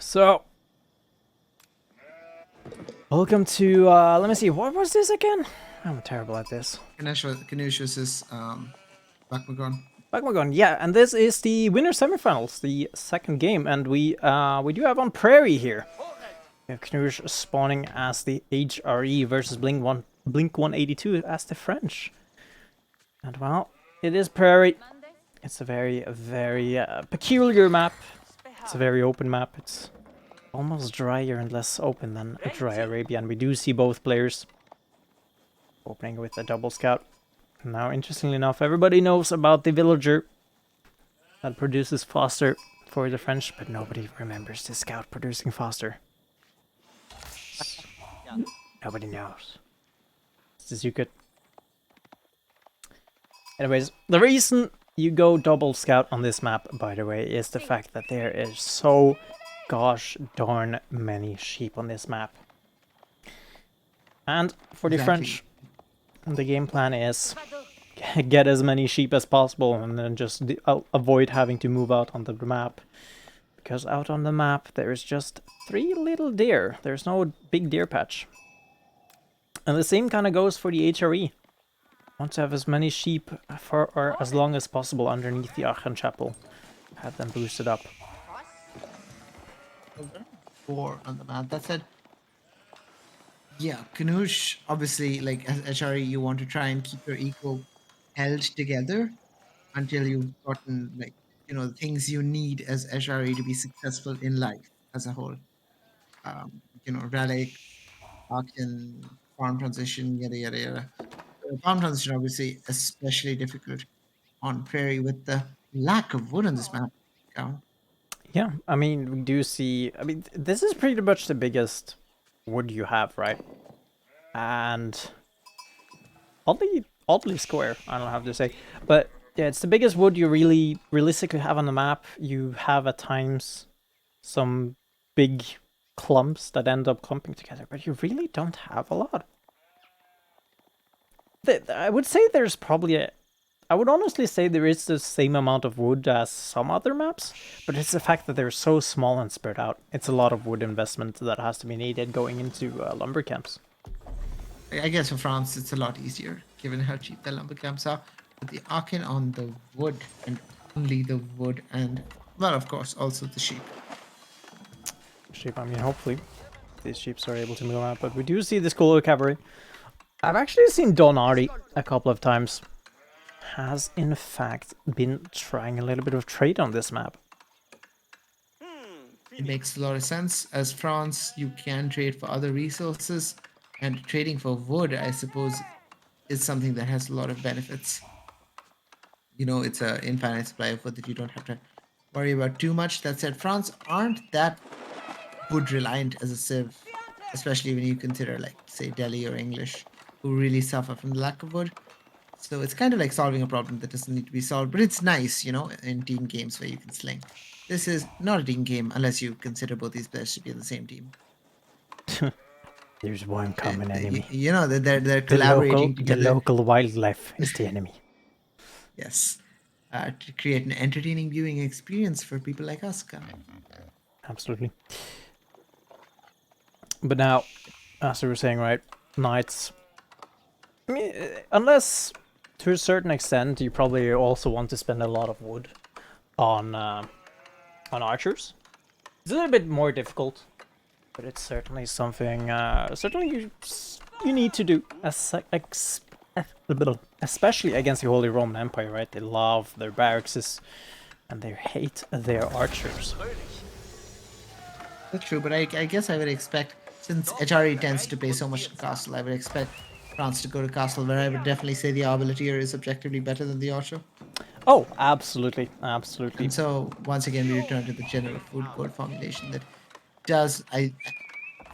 So, welcome to, let me see, what was this again? I'm terrible at this. Knusch versus Blackmagon. Blink-182, yeah, and this is the winner semifinals, the second game, and we do have on Prarie here. We have Knusch spawning as the HRE versus Blink-182 as the French. And well, it is Prarie. It's a very, very peculiar map. It's a very open map. It's almost drier and less open than Dry Arabia, and we do see both players opening with a double scout. Now, interestingly enough, everybody knows about the villager that produces faster for the French, but nobody remembers the scout producing faster. Nobody knows. It's the secret. Anyways, the reason you go double scout on this map, by the way, is the fact that there is so gosh darn many sheep on this map. And for the French, the game plan is get as many sheep as possible and then just avoid having to move out on the map. Because out on the map there is just 3 little deer. There's no big deer patch. And the same kind of goes for the HRE. Want to have as many sheep for or as long as possible underneath the Aachen Chapel. Have them boosted up. 4 on the map. That said, yeah, Knusch, obviously, like as HRE, you want to try and keep your eco held together until you've gotten, like, the things you need as HRE to be successful in life as a whole. Relic, Arcan, farm transition, yada yada yada. Farm transition, obviously, especially difficult on Prairie with the lack of wood on this map. Yeah, I mean, we do see... I mean, this is pretty much the biggest wood you have, right? And... oddly square, I don't have to say. But, yeah, it's the biggest wood you really realistically have on the map. You have, at times, some big clumps that end up clumping together, but you really don't have a lot. I would say there's probably I would honestly say there is the same amount of wood as some other maps, but it's the fact that they're so small and spread out. It's a lot of wood investment that has to be needed going into lumber camps. I guess for France it's a lot easier, given how cheap the lumber camps are. But the Arkin on the wood, and only the wood, and, well, of course, also the sheep. Sheep, I mean, hopefully these sheep are able to move out, but we do see the School of Cavalry. I've actually seen Donardi a couple of times. Has in fact been trying a little bit of trade on this map. It makes a lot of sense. As France, you can trade for other resources, and trading for wood, I suppose, is something that has a lot of benefits. It's an infinite supply of wood that you don't have to worry about too much. That said, France aren't that wood reliant as a civ, especially when you consider, like, say, Delhi or English, who really suffer from the lack of wood. So it's kind of like solving a problem that doesn't need to be solved, but it's nice, in team games where you can sling. This is not a team game unless you consider both these players to be in the same team. There's one common enemy. They're collaborating together. The local wildlife is the enemy. Yes. To create an entertaining viewing experience for people like us. Absolutely. But now, as we were saying, right, knights. I mean, unless to a certain extent you probably also want to spend a lot of wood on archers. It's a little bit more difficult, but it's certainly something certainly you need to do, especially against the Holy Roman Empire, right? They love their barracks and they hate their archers. That's true, but I guess I would expect, since HRE tends to pay so much to castle, I would expect France to go to castle, where I would definitely say the arbaletier is objectively better than the archer. Oh, absolutely, absolutely. And so, once again, we return to the general food code formulation that does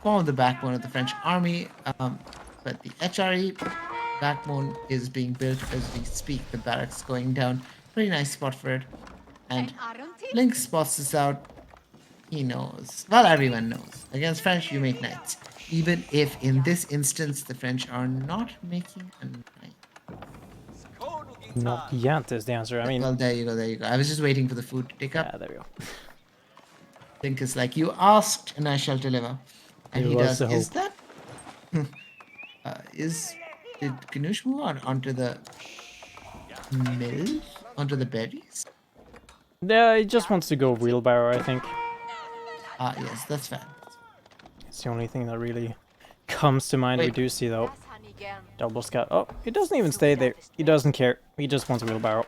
form the backbone of the French army, but the HRE backbone is being built as we speak. The barracks going down. Pretty nice spot for it. And Blink spots this out. He knows. Well, everyone knows. Against French, you make knights. Even if, in this instance, the French are not making a knight. Not yet is the answer. I mean... Well, there you go, there you go. I was just waiting for the food to take up. Yeah, there we go. Blink is like, you asked and I shall deliver. And It he was does. the Is hope. that did Knusch move on onto the mill? Onto the berries? Yeah, he just wants to go wheelbarrow, I think. Ah, yes, that's fine. It's the only thing that really comes to mind. We Wait, do see, though, double scout. Oh, he doesn't even stay there. He doesn't care. He just wants a wheelbarrow.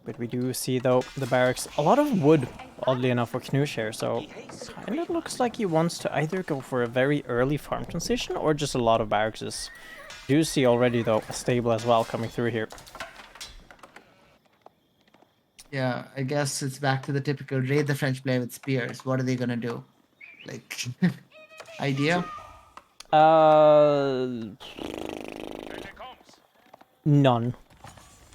But we do see, though, the barracks. A lot of wood, oddly enough, for Knusch here. So, kind of looks like he wants to either go for a very early farm transition or just a lot of barracks. Do see already, though, a stable as well coming through here. yeah, I guess it's back to the typical raid the French player with spears. What are they gonna do? Like, idea? None.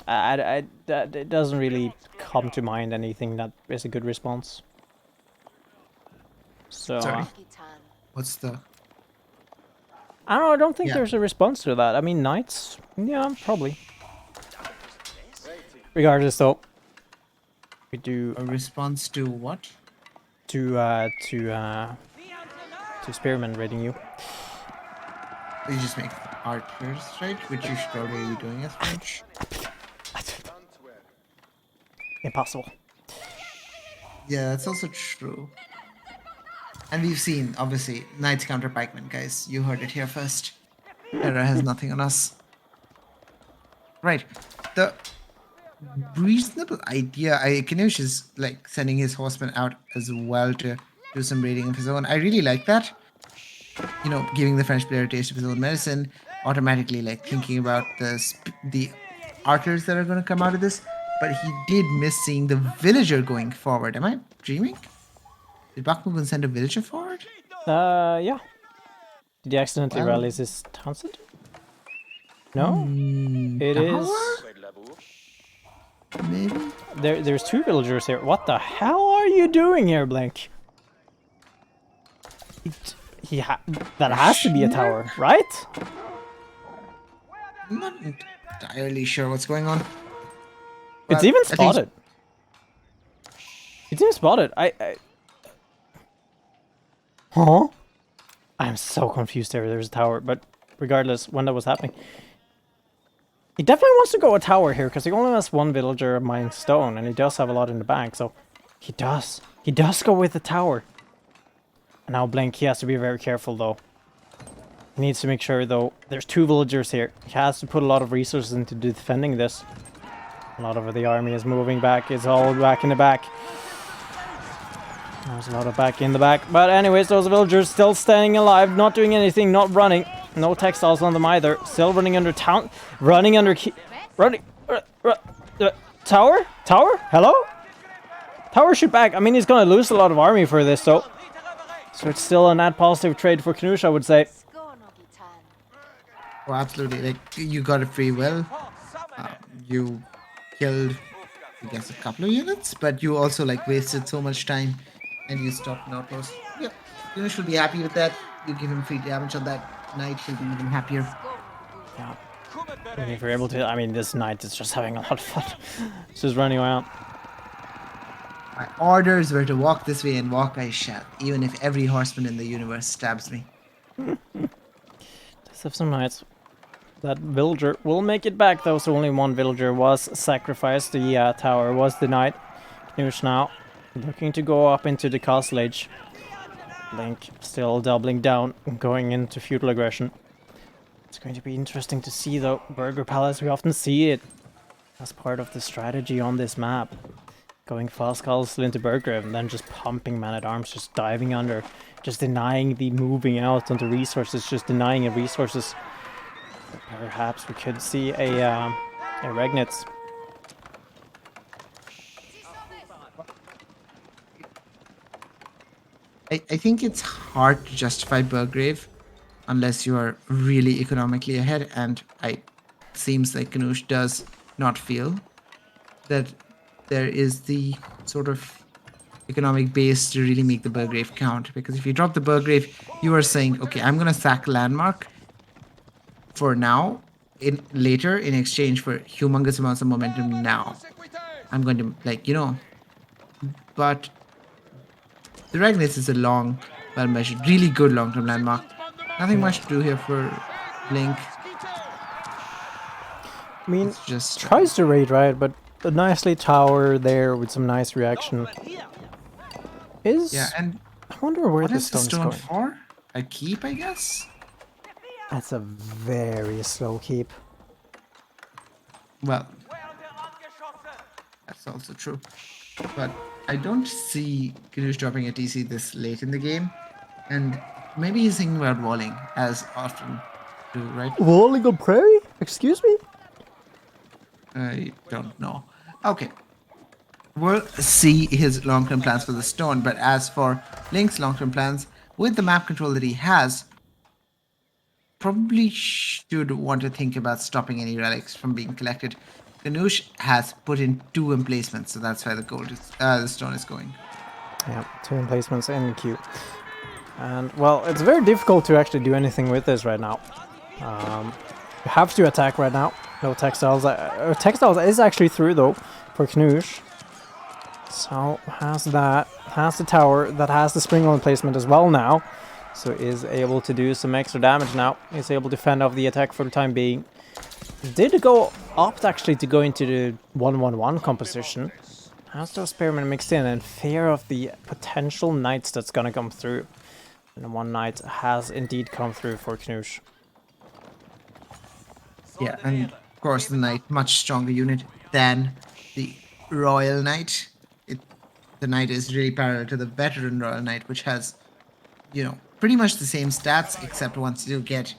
That it doesn't really come to mind anything that is a good response. So, Sorry. What's the... I don't know, I don't think Yeah. there's a response to that. I mean, knights? Yeah, probably. Regardless, though, we do A response to what? to spearmen raiding you. You just make archers, right? Which you should probably be doing as French. Impossible. Yeah, that's also true. And we've seen, obviously, knights counter pikemen, guys. You heard it here first. Terra has nothing on us. Right. The reasonable idea, Knusch is like sending his horsemen out as well to do some raiding of his own. I really like that. You know, giving the French player a taste of his own medicine, automatically like thinking about the archers that are going to come out of this. But he did miss seeing the villager going forward. Am I dreaming? Did Bakmugun send a villager forward? Yeah. Did he accidentally Well, rally his Townsend? No? It tower? is... Maybe? There's two villagers here. What the hell are you doing here, Blink? That has to be a tower, right? I'm not entirely sure what's going on. It's But even at least- spotted. It's even spotted. Huh? I'm so confused there. There's a tower, but regardless, when that was happening. He definitely wants to go a tower here, because he only has one villager of mine stone, and he does have a lot in the bank, so... He does. He does go with the tower. And now Blink, he has to be very careful, though. He needs to make sure, though, there's two villagers here. He has to put a lot of resources into defending this. A lot of the army is moving back. It's all back in the back. There's a lot of back in the back. But anyways, those villagers still staying alive, not doing anything, not running. No textiles on them either. Still running under town. Running under running. Tower? Tower? Hello? Tower shoot back. I mean, he's going to lose a lot of army for this, though. So it's still a net positive trade for Knusch, I would say. Oh, absolutely. Like, you got a free will. You killed, I guess, a couple of units, but you also, like, wasted so much time and you stopped an outpost. Yep. Knusch will be happy with that. You give him free damage on that knight, he'll be even happier. Yeah. And if you're able to, I mean, this knight is just having a lot of fun. He's just running around. My orders were to walk this way and walk I shall, even if every horseman in the universe stabs me. Let's have some knights. That villager will make it back, though, so only one villager was sacrificed. The tower was the knight. Knusch now looking to go up into the castle age. Blink still doubling down, going into feudal aggression. It's going to be interesting to see, though. Burger Palace, we often see it as part of the strategy on this map. Going fast castle into Burgrave and then just pumping man-at-arms, just diving under, just denying the moving out onto resources, just denying resources. Perhaps we could see a Regnitz. I think it's hard to justify Burgrave unless you are really economically ahead, and it seems like Knusch does not feel that there is the sort of economic base to really make the Burgrave count. Because if you drop the Burgrave, you are saying, okay, I'm going to sack Landmark for now, later in exchange for humongous amounts of momentum now. I'm going to, like, you know, but The Regnitz is a long, well measured, really good long-term landmark. Nothing much to do here for Blink. I mean, It's just tries to raid, right? But a nicely tower there with some nice reaction. yeah, and I wonder where what the is the stone is stone going. for? A keep, I guess? That's a very slow keep. Well, that's also true. But I don't see Knusch dropping a TC this late in the game. And maybe he's thinking about walling, as often do, right? Walling on Prarie? Excuse me? I don't know. Okay. We'll see his long-term plans for the stone, but as for Link's long-term plans, with the map control that he has, probably should want to think about stopping any relics from being collected. Knusch has put in 2 emplacements, so that's where the stone is going. Yeah, 2 emplacements in the queue. And, well, it's very difficult to actually do anything with this right now. You have to attack right now. No textiles. Textiles is actually through, though, for Knusch. So, has that. Has the tower. That has the spring placement as well now. So, is able to do some extra damage now. Is able to fend off the attack for the time being. Did opt actually to go into the 1-1-1 composition. Has those spearmen mixed in, and fear of the potential knights that's gonna come through. And one knight has indeed come through for Knusch. Yeah, and of course the knight, much stronger unit than the royal knight. The knight is really parallel to the veteran royal knight, which has, pretty much the same stats, except once you get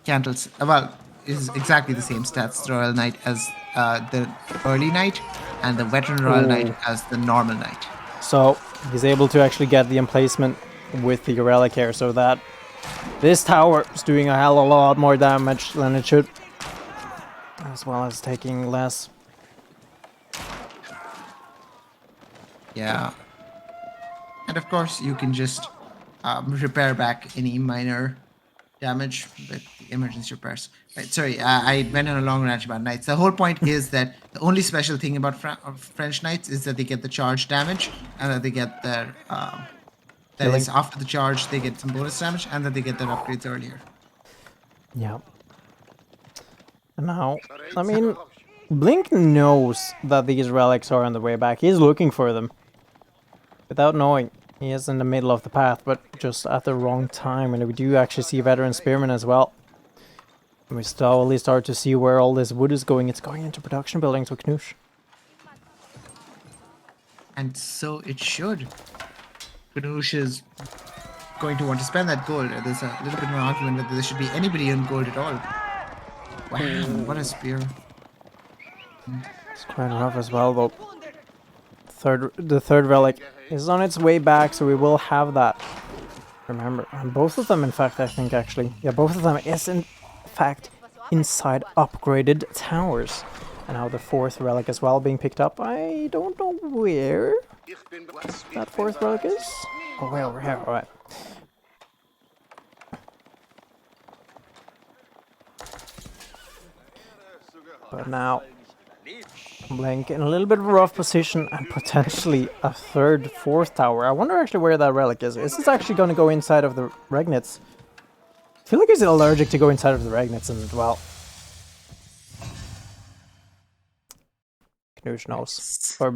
candles. Well, is exactly the same stats, the royal knight as the early knight, and the veteran royal knight as the normal knight. So he's able to actually get the emplacement with the relic here, so that this tower is doing a hell of a lot more damage than it should, as well as taking less. Yeah, and of course you can just repair back any minor damage with the emergency repairs. Right, sorry, I went on a long rant about knights. The whole point is that the only special thing about French knights is that they get the charge damage, and that they get their that is after the charge they get some bonus damage, and that they get their upgrades earlier. Yeah. And now, I mean, Blink knows that these relics are on the way back. He's looking for them. Without knowing. He is in the middle of the path, but just at the wrong time. And we do actually see veteran spearmen as well. And we slowly start to see where all this wood is going. It's going into production buildings with Knusch. And so it should. Knusch is going to want to spend that gold. There's a little bit of an argument whether there should be anybody on gold at all. Wow, what a spear. It's quite rough as well, though. The third relic is on its way back, so we will have that. Remember, and both of them, in fact, I think actually, yeah, both of them is in fact inside upgraded towers. And now the 4th relic as well being picked up. I don't know where that 4th relic is. Oh, way over here. All right. But now, Blink in a little bit of a rough position and potentially a 3rd, 4th tower. I wonder actually where that relic is. Is this actually going to go inside of the Regnitz? I feel like he's allergic to go inside of the Regnitz, and well, Knusch knows, or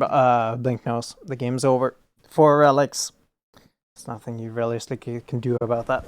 Blink knows. The game's over. 4 relics. There's nothing you realistically can do about that.